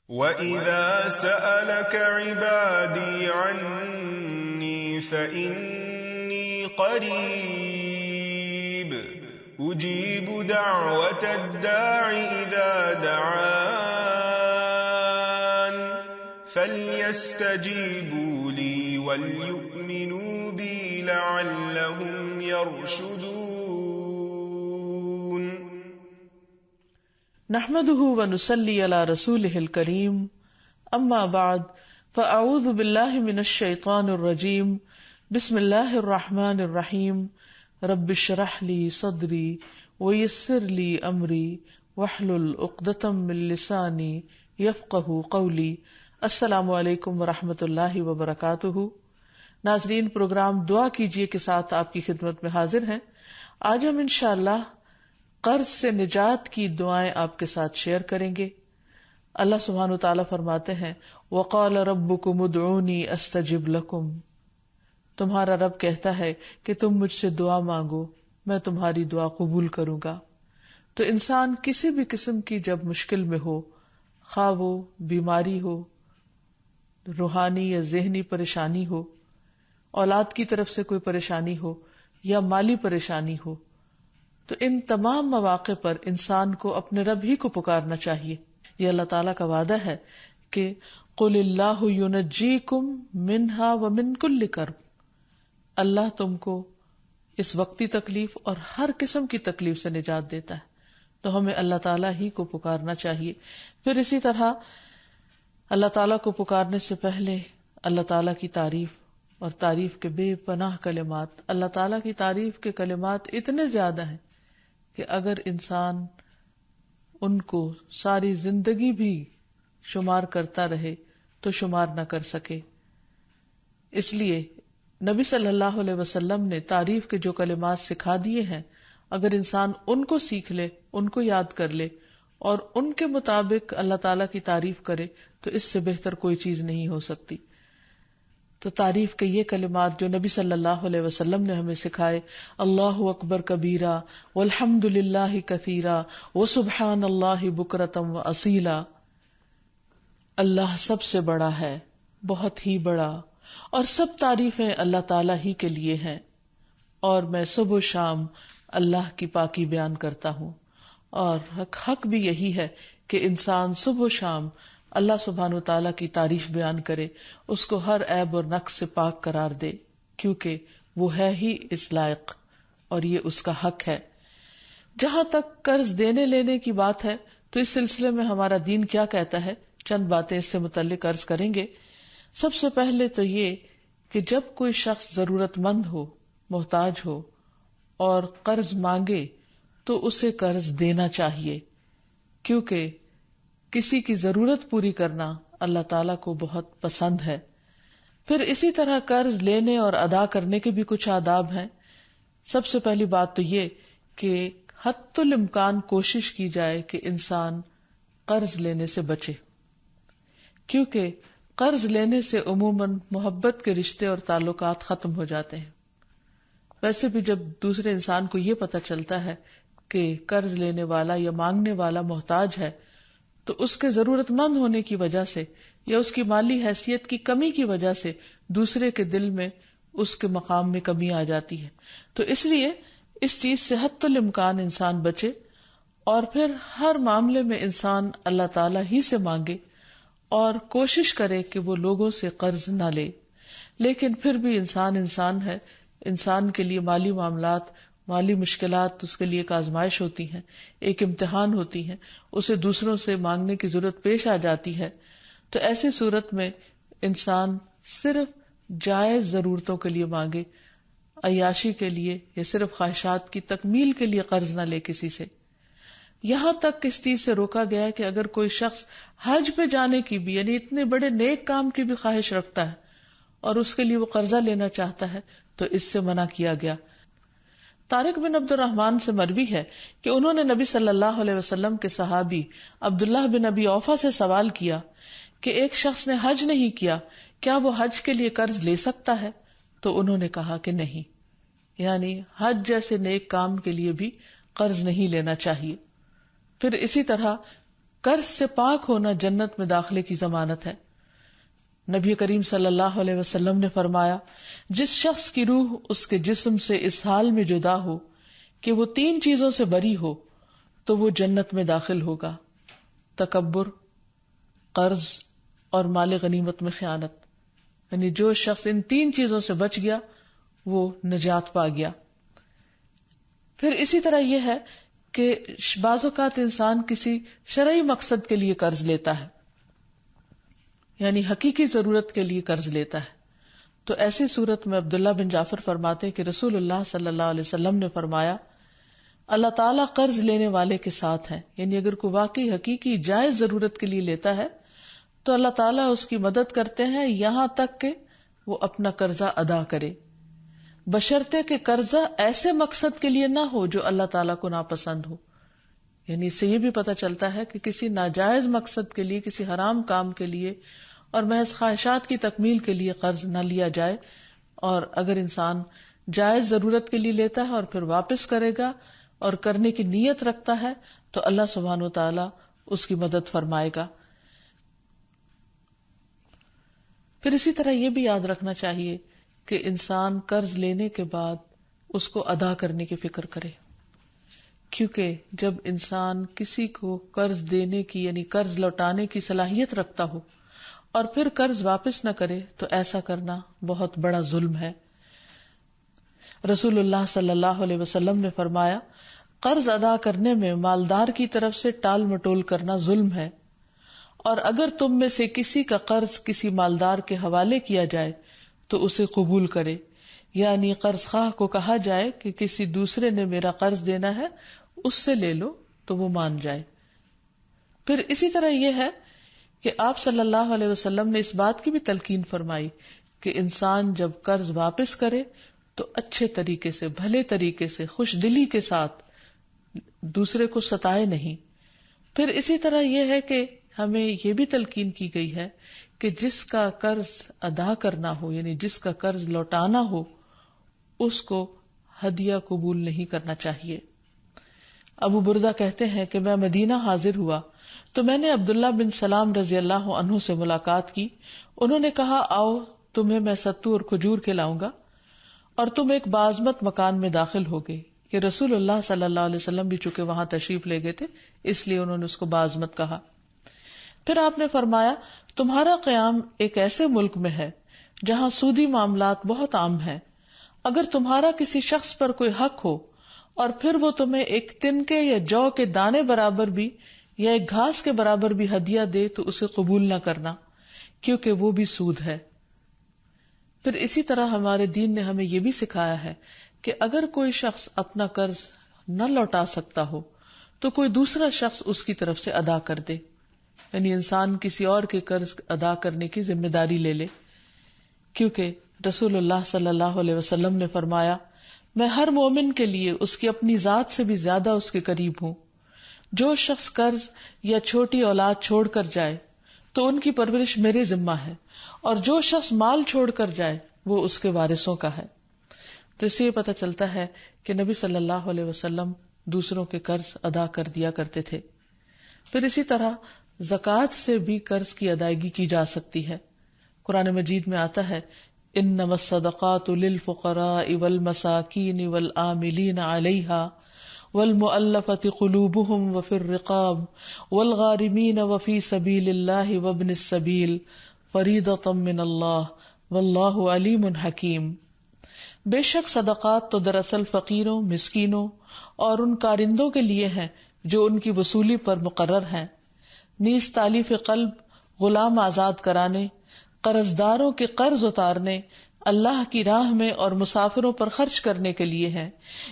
وَإِذَا سَأَلَكَ عِبَادِي عَنِّي فَإِنِّي قَرِيبٌ أُجِيبُ دَعْوَةَ الدَّاعِ إِذَا دَعَانِ فَلْيَسْتَجِيبُوا لِي وَلْيُؤْمِنُوا بِي لَعَلَّهُمْ يَرْشُدُونَ. نحمده ونصلي على رسوله الكريم، اما بعد فاعوذ باللہ من الشیطان الرجیم، بسم اللہ الرحمن الرحیم، رب اشرح لی صدری ویسر لی امری واحلل عقدۃ من لسانی یفقہوا قولی. السلام علیکم ورحمۃ اللہ وبرکاتہ. ناظرین، پروگرام دعا کیجیے کے ساتھ آپ کی خدمت میں حاضر ہیں. آج ہم انشاءاللہ قرض سے نجات کی دعائیں آپ کے ساتھ شیئر کریں گے. اللہ سبحانہ وتعالی فرماتے ہیں وَقَالَ رَبُّكُمُ ادْعُونِي أَسْتَجِبْ لَكُمْ. تمہارا رب کہتا ہے کہ تم مجھ سے دعا مانگو، میں تمہاری دعا قبول کروں گا. تو انسان کسی بھی قسم کی جب مشکل میں ہو، خواہ وہ بیماری ہو، روحانی یا ذہنی پریشانی ہو، اولاد کی طرف سے کوئی پریشانی ہو یا مالی پریشانی ہو، تو ان تمام مواقع پر انسان کو اپنے رب ہی کو پکارنا چاہیے. یہ اللہ تعالیٰ کا وعدہ ہے کہ قُلِ اللَّهُ يُنَجِّيكُم مِّنْهَا وَمِن كُلِّ كَرْبٍ. اللہ تم کو اس وقتی تکلیف اور ہر قسم کی تکلیف سے نجات دیتا ہے، تو ہمیں اللہ تعالیٰ ہی کو پکارنا چاہیے. پھر اسی طرح اللہ تعالیٰ کو پکارنے سے پہلے اللہ تعالیٰ کی تعریف اور تعریف کے بے پناہ کلمات. اللہ تعالیٰ کی تعریف کے کلمات اتنے زیادہ ہیں کہ اگر انسان ان کو ساری زندگی بھی شمار کرتا رہے تو شمار نہ کر سکے. اس لیے نبی صلی اللہ علیہ وسلم نے تعریف کے جو کلمات سکھا دیے ہیں، اگر انسان ان کو سیکھ لے، ان کو یاد کر لے اور ان کے مطابق اللہ تعالیٰ کی تعریف کرے تو اس سے بہتر کوئی چیز نہیں ہو سکتی. تو تعریف کے یہ کلمات جو نبی صلی اللہ علیہ وسلم نے ہمیں سکھائے، اللہ اکبر کبیرہ والحمد للہ کثیرہ وسبحان اللہ بکرۃ واصیلا. اللہ سب سے بڑا ہے، بہت ہی بڑا، اور سب تعریفیں اللہ تعالیٰ ہی کے لیے ہیں، اور میں صبح و شام اللہ کی پاکی بیان کرتا ہوں. اور حق بھی یہی ہے کہ انسان صبح و شام اللہ سبحانہ وتعالیٰ کی تعریف بیان کرے، اس کو ہر عیب اور نقص سے پاک قرار دے، کیونکہ وہ ہے ہی اس لائق اور یہ اس کا حق ہے. جہاں تک قرض دینے لینے کی بات ہے تو اس سلسلے میں ہمارا دین کیا کہتا ہے، چند باتیں اس سے متعلق عرض کریں گے. سب سے پہلے تو یہ کہ جب کوئی شخص ضرورت مند ہو، محتاج ہو اور قرض مانگے تو اسے قرض دینا چاہیے، کیونکہ کسی کی ضرورت پوری کرنا اللہ تعالیٰ کو بہت پسند ہے. پھر اسی طرح قرض لینے اور ادا کرنے کے بھی کچھ آداب ہیں. سب سے پہلی بات تو یہ کہ حتی الامکان کوشش کی جائے کہ انسان قرض لینے سے بچے، کیونکہ قرض لینے سے عموماً محبت کے رشتے اور تعلقات ختم ہو جاتے ہیں. ویسے بھی جب دوسرے انسان کو یہ پتہ چلتا ہے کہ قرض لینے والا یا مانگنے والا محتاج ہے تو اس کے ضرورت مند ہونے کی وجہ سے یا اس کی مالی حیثیت کی کمی کی وجہ سے دوسرے کے دل میں اس کے مقام میں کمی آ جاتی ہے. تو اس لیے اس چیز سے حتی الامکان انسان بچے، اور پھر ہر معاملے میں انسان اللہ تعالیٰ ہی سے مانگے اور کوشش کرے کہ وہ لوگوں سے قرض نہ لے. لیکن پھر بھی انسان ہے، انسان کے لیے مالی معاملات، مالی مشکلات اس کے لیے ایک آزمائش ہوتی ہیں، ایک امتحان ہوتی ہیں، اسے دوسروں سے مانگنے کی ضرورت پیش آ جاتی ہے. تو ایسی صورت میں انسان صرف جائز ضرورتوں کے لیے مانگے، عیاشی کے لیے یا صرف خواہشات کی تکمیل کے لیے قرض نہ لے کسی سے. یہاں تک اس چیز سے روکا گیا ہے کہ اگر کوئی شخص حج پہ جانے کی بھی، یعنی اتنے بڑے نیک کام کی بھی خواہش رکھتا ہے اور اس کے لیے وہ قرضہ لینا چاہتا ہے تو اس سے منع کیا گیا. طارق بن عبد الرحمن سے مروی ہے کہ انہوں نے نبی صلی اللہ علیہ وسلم کے صحابی عبداللہ بن ابی اوفا سے سوال کیا کہ ایک شخص نے حج نہیں کیا، کیا وہ حج کے لیے قرض لے سکتا ہے؟ تو انہوں نے کہا کہ نہیں، یعنی حج جیسے نیک کام کے لیے بھی قرض نہیں لینا چاہیے. پھر اسی طرح قرض سے پاک ہونا جنت میں داخلے کی ضمانت ہے۔ نبی کریم صلی اللہ علیہ وسلم نے فرمایا، جس شخص کی روح اس کے جسم سے اس حال میں جدا ہو کہ وہ 3 چیزوں سے بری ہو تو وہ جنت میں داخل ہوگا: تکبر، قرض اور مال غنیمت میں خیانت۔ یعنی جو شخص ان 3 چیزوں سے بچ گیا وہ نجات پا گیا۔ پھر اسی طرح یہ ہے کہ بعض اوقات انسان کسی شرعی مقصد کے لیے قرض لیتا ہے، یعنی حقیقی ضرورت کے لیے قرض لیتا ہے، تو ایسی صورت میں عبداللہ بن جعفر فرماتے ہیں کہ رسول اللہ صلی اللہ علیہ وسلم نے فرمایا، اللہ تعالیٰ قرض لینے والے کے ساتھ ہے۔ یعنی اگر کوئی واقعی حقیقی جائز ضرورت کے لیے لیتا ہے تو اللہ تعالیٰ اس کی مدد کرتے ہیں یہاں تک کہ وہ اپنا قرضہ ادا کرے، بشرطے کہ قرضہ ایسے مقصد کے لیے نہ ہو جو اللہ تعالیٰ کو ناپسند ہو۔ یعنی اس سے یہ بھی پتہ چلتا ہے کہ کسی ناجائز مقصد کے لیے، کسی حرام کام کے لیے اور محض خواہشات کی تکمیل کے لیے قرض نہ لیا جائے، اور اگر انسان جائز ضرورت کے لیے لیتا ہے اور پھر واپس کرے گا اور کرنے کی نیت رکھتا ہے تو اللہ سبحانہ وتعالی اس کی مدد فرمائے گا۔ پھر اسی طرح یہ بھی یاد رکھنا چاہیے کہ انسان قرض لینے کے بعد اس کو ادا کرنے کی فکر کرے، کیونکہ جب انسان کسی کو قرض دینے کی یعنی قرض لوٹانے کی صلاحیت رکھتا ہو اور پھر قرض واپس نہ کرے تو ایسا کرنا بہت بڑا ظلم ہے۔ رسول اللہ صلی اللہ علیہ وسلم نے فرمایا، قرض ادا کرنے میں مالدار کی طرف سے ٹال مٹول کرنا ظلم ہے، اور اگر تم میں سے کسی کا قرض کسی مالدار کے حوالے کیا جائے تو اسے قبول کرے، یعنی قرض خواہ کو کہا جائے کہ کسی دوسرے نے میرا قرض دینا ہے، اس سے لے لو، تو وہ مان جائے۔ پھر اسی طرح یہ ہے کہ آپ صلی اللہ علیہ وسلم نے اس بات کی بھی تلقین فرمائی کہ انسان جب قرض واپس کرے تو اچھے طریقے سے، بھلے طریقے سے، خوش دلی کے ساتھ دوسرے کو ستائے نہیں۔ پھر اسی طرح یہ ہے کہ ہمیں یہ بھی تلقین کی گئی ہے کہ جس کا قرض ادا کرنا ہو، یعنی جس کا قرض لوٹانا ہو، اس کو ہدیہ قبول نہیں کرنا چاہیے۔ ابو بردہ کہتے ہیں کہ میں مدینہ حاضر ہوا تو میں نے عبداللہ بن سلام رضی اللہ عنہ سے ملاقات کی۔ انہوں نے کہا، آؤ تمہیں میں ستو اور کھجور کھلاؤں گا، اور تم ایک بازمت مکان میں داخل ہو گئے۔ کہ رسول اللہ صلی اللہ علیہ وسلم بھی چونکہ وہاں تشریف لے گئے تھے اس لیے انہوں نے اس کو بازمت کہا۔ پھر آپ نے فرمایا، تمہارا قیام ایک ایسے ملک میں ہے جہاں سودی معاملات بہت عام ہیں۔ اگر تمہارا کسی شخص پر کوئی حق ہو اور پھر وہ تمہیں ایک تنکے یا جو کے دانے برابر بھی یا ایک گھاس کے برابر بھی ہدیہ دے تو اسے قبول نہ کرنا، کیونکہ وہ بھی سود ہے۔ پھر اسی طرح ہمارے دین نے ہمیں یہ بھی سکھایا ہے کہ اگر کوئی شخص اپنا قرض نہ لوٹا سکتا ہو تو کوئی دوسرا شخص اس کی طرف سے ادا کر دے، یعنی انسان کسی اور کے قرض ادا کرنے کی ذمہ داری لے لے، کیونکہ رسول اللہ صلی اللہ علیہ وسلم نے فرمایا، میں ہر مومن کے لیے اس کی اپنی ذات سے بھی زیادہ اس کے قریب ہوں۔ جو شخص قرض یا چھوٹی اولاد چھوڑ کر جائے تو ان کی پرورش میرے ذمہ ہے، اور جو شخص مال چھوڑ کر جائے وہ اس کے وارثوں کا ہے۔ تو اس سے یہ پتہ چلتا ہے کہ نبی صلی اللہ علیہ وسلم دوسروں کے قرض ادا کر دیا کرتے تھے۔ پھر اسی طرح زکوٰۃ سے بھی قرض کی ادائیگی کی جا سکتی ہے۔ قرآن مجید میں آتا ہے، انما الصدقات للفقراء والمساکین والعاملین علیہا والمؤلفۃ قلوبہم وفی الرقاب والغارمین وفی سبیل اللہ وابن السبیل فریضۃ من اللہ واللہ علیم حکیم۔ بے شک صدقات تو دراصل فقیروں، مسکینوں اور ان کارندوں کے لیے ہیں جو ان کی وصولی پر مقرر ہیں، نیز تالیف قلب، غلام آزاد کرانے، قرضداروں کے قرض اتارنے، اللہ کی راہ میں اور مسافروں پر خرچ کرنے کے لیے ہیں۔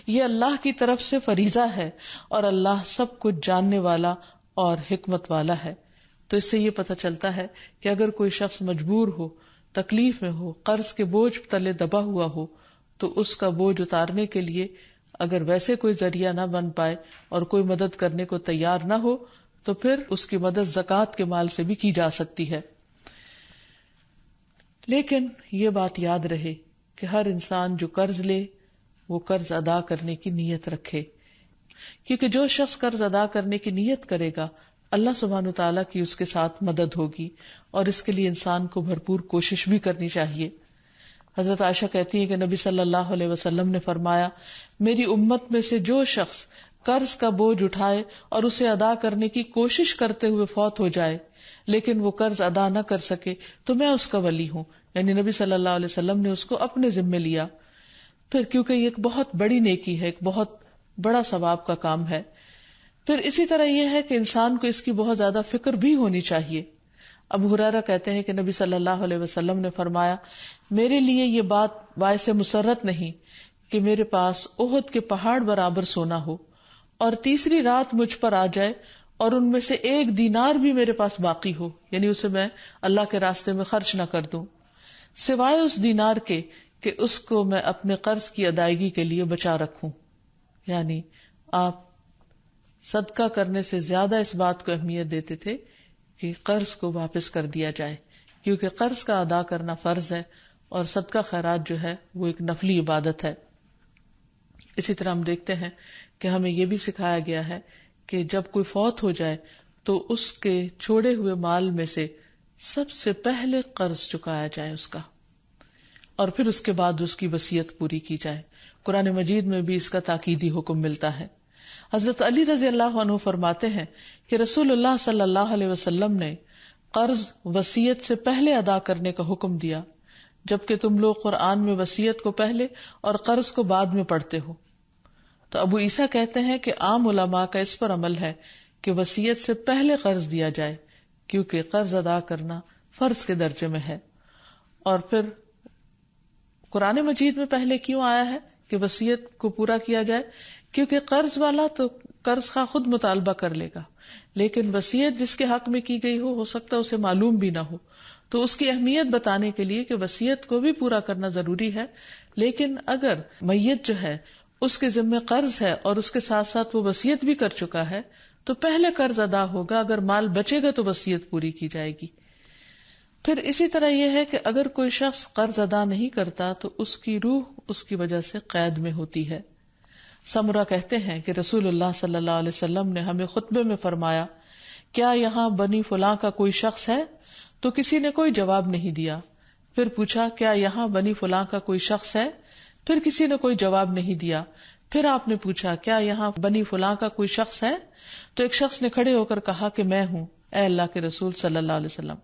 یہ اللہ کی طرف سے فریضہ ہے اور اللہ سب کچھ جاننے والا اور حکمت والا ہے۔ تو اس سے یہ پتہ چلتا ہے کہ اگر کوئی شخص مجبور ہو، تکلیف میں ہو، قرض کے بوجھ تلے دبا ہوا ہو، تو اس کا بوجھ اتارنے کے لیے اگر ویسے کوئی ذریعہ نہ بن پائے اور کوئی مدد کرنے کو تیار نہ ہو تو پھر اس کی مدد زکوٰۃ کے مال سے بھی کی جا سکتی ہے۔ لیکن یہ بات یاد رہے کہ ہر انسان جو قرض لے وہ قرض ادا کرنے کی نیت رکھے، کیونکہ جو شخص قرض ادا کرنے کی نیت کرے گا اللہ سبحانہ وتعالیٰ کی اس کے ساتھ مدد ہوگی، اور اس کے لیے انسان کو بھرپور کوشش بھی کرنی چاہیے. حضرت عائشہ کہتی ہیں کہ نبی صلی اللہ علیہ وسلم نے فرمایا، میری امت میں سے جو شخص قرض کا بوجھ اٹھائے اور اسے ادا کرنے کی کوشش کرتے ہوئے فوت ہو جائے لیکن وہ قرض ادا نہ کر سکے تو میں اس کا ولی ہوں. یعنی نبی صلی اللہ علیہ وسلم نے اس کو اپنے ذمے لیا. پھر کیونکہ یہ ایک بہت بڑی نیکی ہے، ایک بہت بڑا ثواب کا کام ہے. پھر اسی طرح یہ ہے کہ انسان کو اس کی بہت زیادہ فکر بھی ہونی چاہیے. ابو ہریرہ کہتے ہیں کہ نبی صلی اللہ علیہ وسلم نے فرمایا، میرے لیے یہ بات باعث مسرت نہیں کہ میرے پاس احد کے پہاڑ برابر سونا ہو اور تیسری رات مجھ پر آ جائے اور ان میں سے 1 دینار بھی میرے پاس باقی ہو، یعنی اسے میں اللہ کے راستے میں خرچ نہ کر دوں، سوائے اس دینار کے کہ اس کو میں اپنے قرض کی ادائیگی کے لیے بچا رکھوں. یعنی آپ صدقہ کرنے سے زیادہ اس بات کو اہمیت دیتے تھے کہ قرض کو واپس کر دیا جائے، کیونکہ قرض کا ادا کرنا فرض ہے اور صدقہ خیرات جو ہے وہ ایک نفلی عبادت ہے. اسی طرح ہم دیکھتے ہیں کہ ہمیں یہ بھی سکھایا گیا ہے کہ جب کوئی فوت ہو جائے تو اس کے چھوڑے ہوئے مال میں سے سب سے پہلے قرض چکایا جائے اس کا، اور پھر اس کے بعد اس کی وصیت پوری کی جائے. قرآن مجید میں بھی اس کا تاکیدی حکم ملتا ہے. حضرت علی رضی اللہ عنہ فرماتے ہیں کہ رسول اللہ صلی اللہ علیہ وسلم نے قرض وصیت سے پہلے ادا کرنے کا حکم دیا، جبکہ تم لوگ قرآن میں وصیت کو پہلے اور قرض کو بعد میں پڑھتے ہو. تو ابو عیسیٰ کہتے ہیں کہ عام علماء کا اس پر عمل ہے کہ وصیت سے پہلے قرض دیا جائے، کیونکہ قرض ادا کرنا فرض کے درجے میں ہے. اور پھر قرآن مجید میں پہلے کیوں آیا ہے کہ وصیت کو پورا کیا جائے؟ کیونکہ قرض والا تو قرض کا خود مطالبہ کر لے گا، لیکن وصیت جس کے حق میں کی گئی ہو سکتا ہے اسے معلوم بھی نہ ہو، تو اس کی اہمیت بتانے کے لیے کہ وصیت کو بھی پورا کرنا ضروری ہے. لیکن اگر میت جو ہے اس کے ذمہ قرض ہے اور اس کے ساتھ ساتھ وہ وصیت بھی کر چکا ہے تو پہلے قرض ادا ہوگا، اگر مال بچے گا تو وصیت پوری کی جائے گی. پھر اسی طرح یہ ہے کہ اگر کوئی شخص قرض ادا نہیں کرتا تو اس کی روح اس کی وجہ سے قید میں ہوتی ہے. سمرہ کہتے ہیں کہ رسول اللہ صلی اللہ علیہ وسلم نے ہمیں خطبے میں فرمایا، کیا یہاں بنی فلاں کا کوئی شخص ہے؟ تو کسی نے کوئی جواب نہیں دیا. پھر پوچھا، کیا یہاں بنی فلاں کا کوئی شخص ہے؟ پھر کسی نے کوئی جواب نہیں دیا. پھر آپ نے پوچھا، کیا یہاں بنی فلاں کا کوئی شخص ہے؟ تو ایک شخص نے کھڑے ہو کر کہا کہ میں ہوں، اے اللہ کے رسول صلی اللہ علیہ وسلم.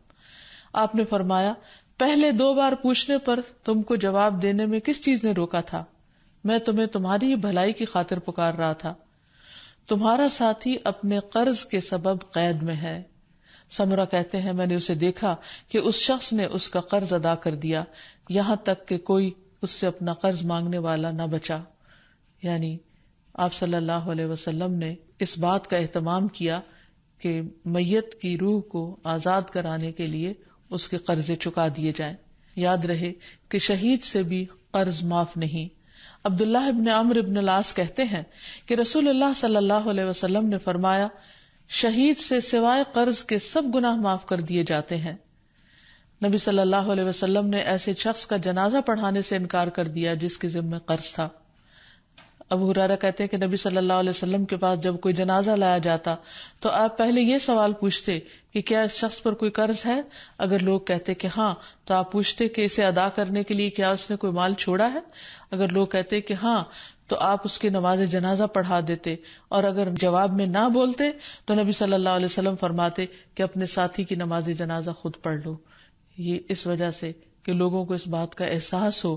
آپ نے فرمایا، پہلے 2 بار پوچھنے پر تم کو جواب دینے میں کس چیز نے روکا تھا؟ میں تمہیں تمہاری بھلائی کی خاطر پکار رہا تھا. تمہارا ساتھی اپنے قرض کے سبب قید میں ہے. سمرہ کہتے ہیں میں نے اسے دیکھا کہ اس شخص نے اس کا قرض ادا کر دیا یہاں تک کہ کوئی اس سے اپنا قرض مانگنے والا نہ بچا. یعنی آپ صلی اللہ علیہ وسلم نے اس بات کا اہتمام کیا کہ میت کی روح کو آزاد کرانے کے لیے اس کے قرضے چکا دیے جائیں. یاد رہے کہ شہید سے بھی قرض معاف نہیں. عبداللہ ابن عمرو ابن العاص کہتے ہیں کہ رسول اللہ صلی اللہ علیہ وسلم نے فرمایا، شہید سے سوائے قرض کے سب گناہ معاف کر دیے جاتے ہیں. نبی صلی اللہ علیہ وسلم نے ایسے شخص کا جنازہ پڑھانے سے انکار کر دیا جس کے ذمہ قرض تھا. ابو ہریرہ کہتے ہیں کہ نبی صلی اللہ علیہ وسلم کے پاس جب کوئی جنازہ لایا جاتا تو آپ پہلے یہ سوال پوچھتے کہ کیا اس شخص پر کوئی قرض ہے؟ اگر لوگ کہتے کہ ہاں تو آپ پوچھتے کہ اسے ادا کرنے کے لیے کیا اس نے کوئی مال چھوڑا ہے؟ اگر لوگ کہتے کہ ہاں تو آپ اس کی نماز جنازہ پڑھا دیتے، اور اگر جواب میں نہ بولتے تو نبی صلی اللہ علیہ وسلم فرماتے کہ اپنے ساتھی کی نماز جنازہ خود پڑھ لو. یہ اس وجہ سے کہ لوگوں کو اس بات کا احساس ہو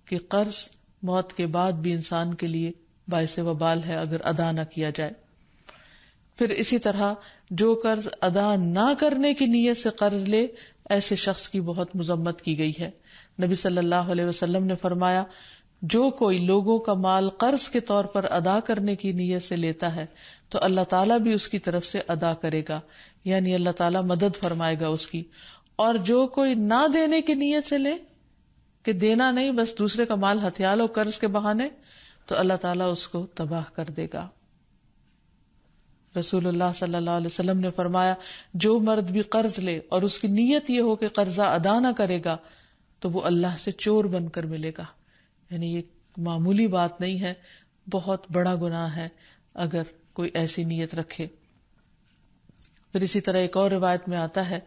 کہ قرض موت کے بعد بھی انسان کے لیے باعث وبال ہے اگر ادا نہ کیا جائے. پھر اسی طرح جو قرض ادا نہ کرنے کی نیت سے قرض لے، ایسے شخص کی بہت مذمت کی گئی ہے. نبی صلی اللہ علیہ وسلم نے فرمایا، جو کوئی لوگوں کا مال قرض کے طور پر ادا کرنے کی نیت سے لیتا ہے تو اللہ تعالیٰ بھی اس کی طرف سے ادا کرے گا، یعنی اللہ تعالیٰ مدد فرمائے گا اس کی. اور جو کوئی نہ دینے کی نیت سے لے کہ دینا نہیں، بس دوسرے کا مال ہتھیا لو قرض کے بہانے، تو اللہ تعالیٰ اس کو تباہ کر دے گا. رسول اللہ صلی اللہ علیہ وسلم نے فرمایا، جو مرد بھی قرض لے اور اس کی نیت یہ ہو کہ قرضہ ادا نہ کرے گا تو وہ اللہ سے چور بن کر ملے گا. یعنی یہ معمولی بات نہیں ہے، بہت بڑا گناہ ہے اگر کوئی ایسی نیت رکھے. پھر اسی طرح ایک اور روایت میں آتا ہے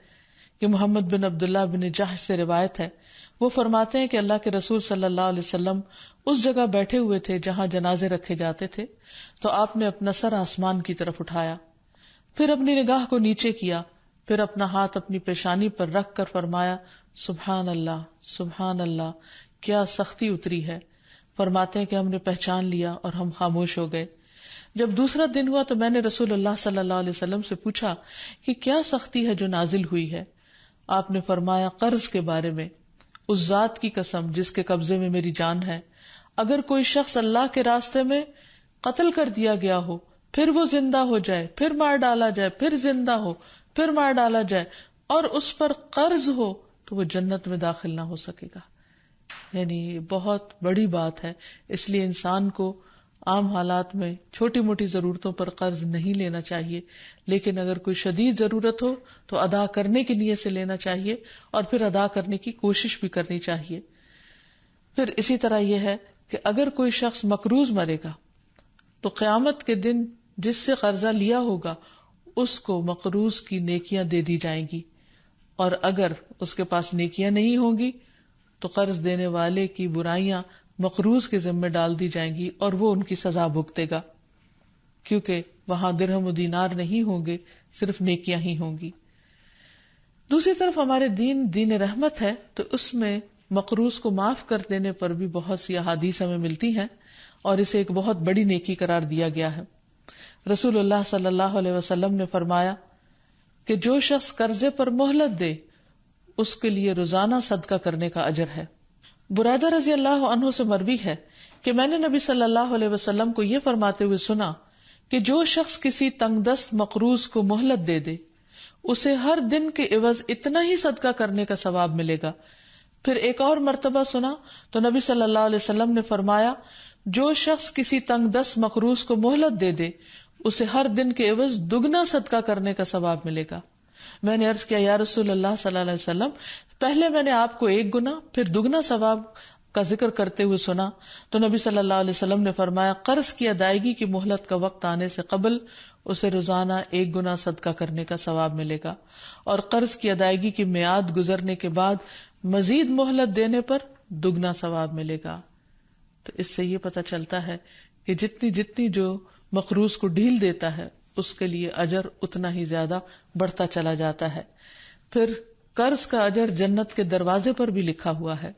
کہ محمد بن عبداللہ بن جحش سے روایت ہے، وہ فرماتے ہیں کہ اللہ کے رسول صلی اللہ علیہ وسلم اس جگہ بیٹھے ہوئے تھے جہاں جنازے رکھے جاتے تھے، تو آپ نے اپنا سر آسمان کی طرف اٹھایا، پھر اپنی نگاہ کو نیچے کیا، پھر اپنا ہاتھ اپنی پیشانی پر رکھ کر فرمایا سبحان اللہ سبحان اللہ، کیا سختی اتری ہے۔ فرماتے ہیں کہ ہم نے پہچان لیا اور ہم خاموش ہو گئے۔ جب دوسرا دن ہوا تو میں نے رسول اللہ صلی اللہ علیہ وسلم سے پوچھا کہ کیا سختی ہے جو نازل ہوئی ہے؟ آپ نے فرمایا قرض کے بارے میں، اس ذات کی قسم جس کے قبضے میں میری جان ہے، اگر کوئی شخص اللہ کے راستے میں قتل کر دیا گیا ہو، پھر وہ زندہ ہو جائے، پھر مار ڈالا جائے، پھر زندہ ہو، پھر مار ڈالا جائے، اور اس پر قرض ہو، تو وہ جنت میں داخل نہ ہو سکے گا۔ یعنی یہ بہت بڑی بات ہے، اس لیے انسان کو عام حالات میں چھوٹی موٹی ضرورتوں پر قرض نہیں لینا چاہیے، لیکن اگر کوئی شدید ضرورت ہو تو ادا کرنے کی نیت سے لینا چاہیے اور پھر ادا کرنے کی کوشش بھی کرنی چاہیے۔ پھر اسی طرح یہ ہے کہ اگر کوئی شخص مقروض مرے گا تو قیامت کے دن جس سے قرضہ لیا ہوگا اس کو مقروض کی نیکیاں دے دی جائیں گی، اور اگر اس کے پاس نیکیاں نہیں ہوں گی تو قرض دینے والے کی برائیاں مقروض کے ذمہ ڈال دی جائیں گی اور وہ ان کی سزا بھگتے گا، کیونکہ وہاں درہم و دینار نہیں ہوں گے، صرف نیکیاں ہی ہوں گی۔ دوسری طرف ہمارے دین رحمت ہے، تو اس میں مقروض کو معاف کر دینے پر بھی بہت سی احادیث ہمیں ملتی ہیں اور اسے ایک بہت بڑی نیکی قرار دیا گیا ہے۔ رسول اللہ صلی اللہ علیہ وسلم نے فرمایا کہ جو شخص قرضے پر مہلت دے اس کے لیے روزانہ صدقہ کرنے کا اجر ہے۔ برائدہ رضی اللہ عنہ سے مروی ہے کہ میں نے نبی صلی اللہ علیہ وسلم کو یہ فرماتے ہوئے سنا کہ جو شخص کسی تنگ دست مقروض کو مہلت دے دے اسے ہر دن کے عوض اتنا ہی صدقہ کرنے کا ثواب ملے گا۔ پھر ایک اور مرتبہ سنا تو نبی صلی اللہ علیہ وسلم نے فرمایا جو شخص کسی تنگ دست مقروض کو مہلت دے دے اسے ہر دن کے عوض دگنا صدقہ کرنے کا ثواب ملے گا۔ میں نے عرض کیا یا رسول اللہ صلی اللہ علیہ وسلم، پہلے میں نے آپ کو ایک گنا پھر دگنا ثواب کا ذکر کرتے ہوئے سنا تو نبی صلی اللہ علیہ وسلم نے فرمایا قرض کی ادائیگی کی مہلت کا وقت آنے سے قبل اسے روزانہ ایک گنا صدقہ کرنے کا ثواب ملے گا، اور قرض کی ادائیگی کی میعاد گزرنے کے بعد مزید مہلت دینے پر دگنا ثواب ملے گا۔ تو اس سے یہ پتہ چلتا ہے کہ جتنی جو مقروض کو ڈھیل دیتا ہے اس کے لیے اجر اتنا ہی زیادہ بڑھتا چلا جاتا ہے۔ پھر قرض کا اجر جنت کے دروازے پر بھی لکھا ہوا ہے۔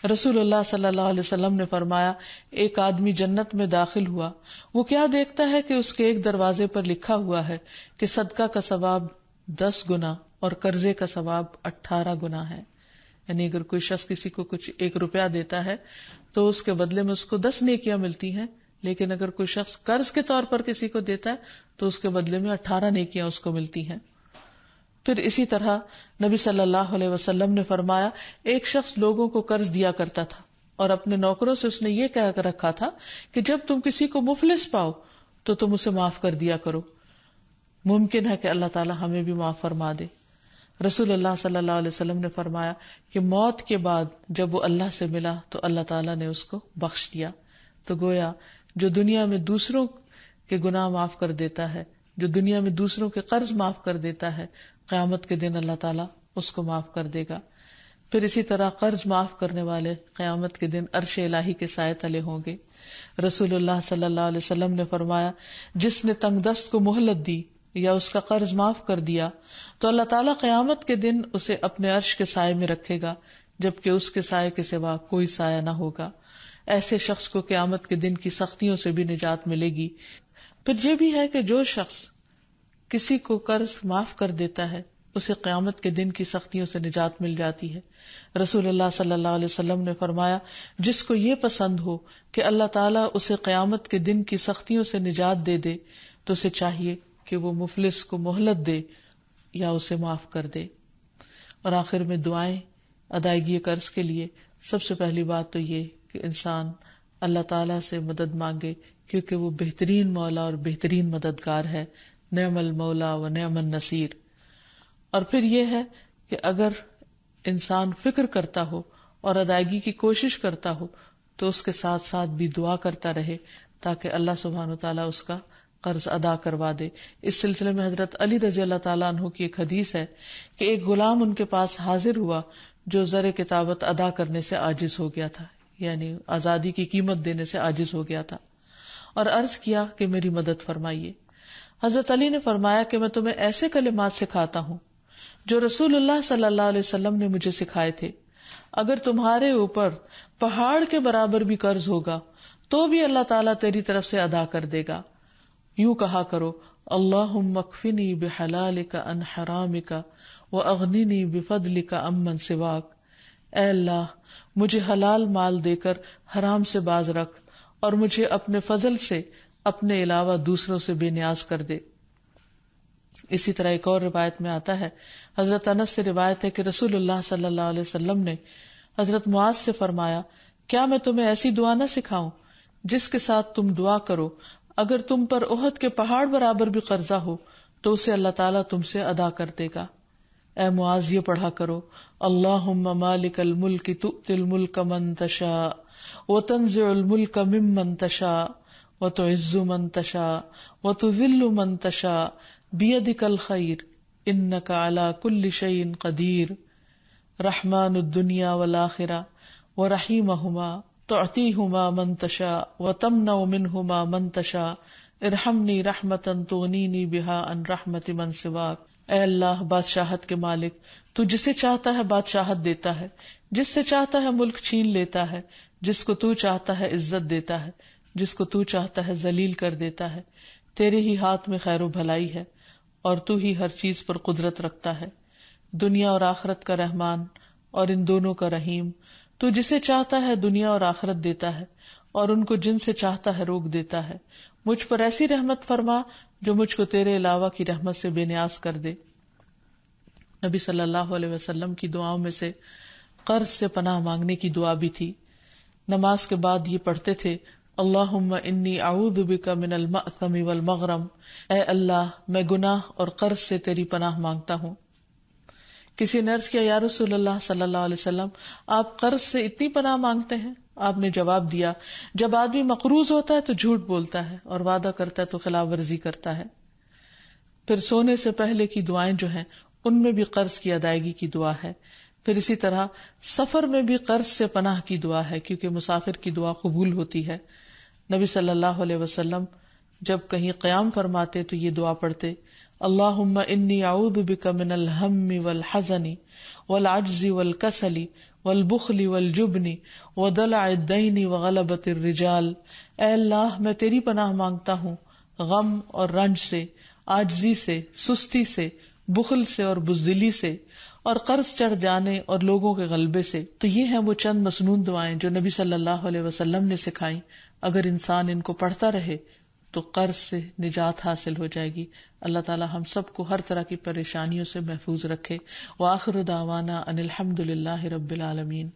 رسول اللہ صلی اللہ علیہ وسلم نے فرمایا ایک آدمی جنت میں داخل ہوا، وہ کیا دیکھتا ہے کہ اس کے ایک دروازے پر لکھا ہوا ہے کہ صدقہ کا ثواب 10 گنا اور قرضے کا ثواب 18 گنا ہے۔ یعنی اگر کوئی شخص کسی کو کچھ 1 روپیہ دیتا ہے تو اس کے بدلے میں اس کو 10 نیکیاں ملتی ہیں، لیکن اگر کوئی شخص قرض کے طور پر کسی کو دیتا ہے تو اس کے بدلے میں 18 نیکیاں اس کو ملتی ہیں۔ پھر اسی طرح نبی صلی اللہ علیہ وسلم نے فرمایا ایک شخص لوگوں کو قرض دیا کرتا تھا اور اپنے نوکروں سے اس نے یہ کہہ کر رکھا تھا کہ جب تم کسی کو مفلس پاؤ تو تم اسے معاف کر دیا کرو، ممکن ہے کہ اللہ تعالی ہمیں بھی معاف فرما دے۔ رسول اللہ صلی اللہ علیہ وسلم نے فرمایا کہ موت کے بعد جب وہ اللہ سے ملا تو اللہ تعالیٰ نے اس کو بخش دیا۔ تو گویا جو دنیا میں دوسروں کے گناہ معاف کر دیتا ہے، جو دنیا میں دوسروں کے قرض معاف کر دیتا ہے، قیامت کے دن اللہ تعالیٰ اس کو معاف کر دے گا۔ پھر اسی طرح قرض معاف کرنے والے قیامت کے دن عرش الہی کے سائے تلے ہوں گے۔ رسول اللہ صلی اللہ علیہ وسلم نے فرمایا جس نے تنگ دست کو مہلت دی یا اس کا قرض معاف کر دیا تو اللہ تعالیٰ قیامت کے دن اسے اپنے عرش کے سائے میں رکھے گا، جبکہ اس کے سائے کے سوا کوئی سایہ نہ ہوگا۔ ایسے شخص کو قیامت کے دن کی سختیوں سے بھی نجات ملے گی۔ پھر یہ بھی ہے کہ جو شخص کسی کو قرض معاف کر دیتا ہے اسے قیامت کے دن کی سختیوں سے نجات مل جاتی ہے۔ رسول اللہ صلی اللہ علیہ وسلم نے فرمایا جس کو یہ پسند ہو کہ اللہ تعالیٰ اسے قیامت کے دن کی سختیوں سے نجات دے دے تو اسے چاہیے کہ وہ مفلس کو مہلت دے یا اسے معاف کر دے۔ اور آخر میں دعائیں ادائیگی قرض کے لیے سب سے پہلی بات تو یہ کہ انسان اللہ تعالیٰ سے مدد مانگے، کیونکہ وہ بہترین مولا اور بہترین مددگار ہے، نعم المولا و نعم النصیر۔ اور پھر یہ ہے کہ اگر انسان فکر کرتا ہو اور ادائیگی کی کوشش کرتا ہو تو اس کے ساتھ ساتھ بھی دعا کرتا رہے تاکہ اللہ سبحانہ و تعالیٰ اس کا قرض ادا کروا دے. اس سلسلے میں حضرت علی رضی اللہ تعالیٰ عنہ کی ایک حدیث ہے کہ ایک غلام ان کے پاس حاضر ہوا جو زر کتابت ادا کرنے سے عاجز ہو گیا تھا، یعنی آزادی کی قیمت دینے سے عاجز ہو گیا تھا، اور عرض کیا کہ میری مدد فرمائیے. حضرت علی نے فرمایا کہ میں تمہیں ایسے کلمات سکھاتا ہوں جو رسول اللہ صلی اللہ علیہ وسلم نے مجھے سکھائے تھے. اگر تمہارے اوپر پہاڑ کے برابر بھی قرض ہوگا تو بھی اللہ تعالیٰ تیری طرف سے ادا کر دے گا. یوں کہا کرو اللہم اکفنی بحلالک عن حرامک واغننی بفضلک عمن سواک. اے اللہ مجھے حلال مال دے کر حرام سے باز رکھ اور مجھے اپنے فضل سے اپنے علاوہ دوسروں سے بے نیاز کر دے. اسی طرح ایک اور روایت میں آتا ہے، حضرت انس سے روایت ہے کہ رسول اللہ صلی اللہ علیہ وسلم نے حضرت معاذ سے فرمایا، کیا میں تمہیں ایسی دعا نہ سکھاؤں جس کے ساتھ تم دعا کرو اگر تم پر احد کے پہاڑ برابر بھی قرضہ ہو تو اسے اللہ تعالیٰ تم سے ادا کر دے گا. اے معاذ یہ پڑھا کرو اللہم مالک الملک تؤتی الملک من تشاء وتنزع الملک ممن تشاء وتعز من تشاء وتذل من تشاء بیدک الخیر انک علی کل شیء قدیر رحمن الدنیا والآخرہ ورحیمہما تعطیہما من تشاء وتمنع منہما من تشاء ارحمنی رحمتا تغنینی بہا عن رحمت من سواک. اے اللہ بادشاہت کے مالک، تو جسے چاہتا ہے بادشاہت دیتا ہے، جس سے چاہتا ہے ملک چھین لیتا ہے، جس کو تو چاہتا ہے عزت دیتا ہے، جس کو تو چاہتا ہے ذلیل کر دیتا ہے. تیرے ہی ہاتھ میں خیر و بھلائی ہے اور تو ہی ہر چیز پر قدرت رکھتا ہے. دنیا اور آخرت کا رحمان اور ان دونوں کا رحیم، تو جسے چاہتا ہے دنیا اور آخرت دیتا ہے اور ان کو جن سے چاہتا ہے روک دیتا ہے. مجھ پر ایسی رحمت فرما جو مجھ کو تیرے علاوہ کی رحمت سے بے نیاز کر دے. نبی صلی اللہ علیہ وسلم کی دعاؤں میں سے قرض سے پناہ مانگنے کی دعا بھی تھی. نماز کے بعد یہ پڑھتے تھے اللہم انی اعوذ بک من المأثم والمغرم. اے اللہ میں گناہ اور قرض سے تیری پناہ مانگتا ہوں. کسی نے عرض کیا یا رسول اللہ صلی اللہ علیہ وسلم آپ قرض سے اتنی پناہ مانگتے ہیں؟ آپ نے جواب دیا جب آدمی مقروض ہوتا ہے تو جھوٹ بولتا ہے اور وعدہ کرتا ہے تو خلاف ورزی کرتا ہے. پھر سونے سے پہلے کی دعائیں جو ہیں ان میں بھی قرض کی ادائیگی کی دعا ہے. پھر اسی طرح سفر میں بھی قرض سے پناہ کی دعا ہے کیونکہ مسافر کی دعا قبول ہوتی ہے. نبی صلی اللہ علیہ وسلم جب کہیں قیام فرماتے تو یہ دعا پڑھتے اللہم انی اعوذ بک من الہم والحزن والعجز والکسل والبخل والجبن ودلع الدین وغلبۃ الرجال. اے اللہ میں تیری پناہ مانگتا ہوں غم اور رنج سے، عاجزی سے، سستی سے، بخل سے اور بزدلی سے، اور قرض چڑھ جانے اور لوگوں کے غلبے سے. تو یہ ہیں وہ چند مسنون دعائیں جو نبی صلی اللہ علیہ وسلم نے سکھائیں. اگر انسان ان کو پڑھتا رہے تو قرض سے نجات حاصل ہو جائے گی. اللہ تعالی ہم سب کو ہر طرح کی پریشانیوں سے محفوظ رکھے. وآخر دعوانا ان الحمد للہ رب العالمین.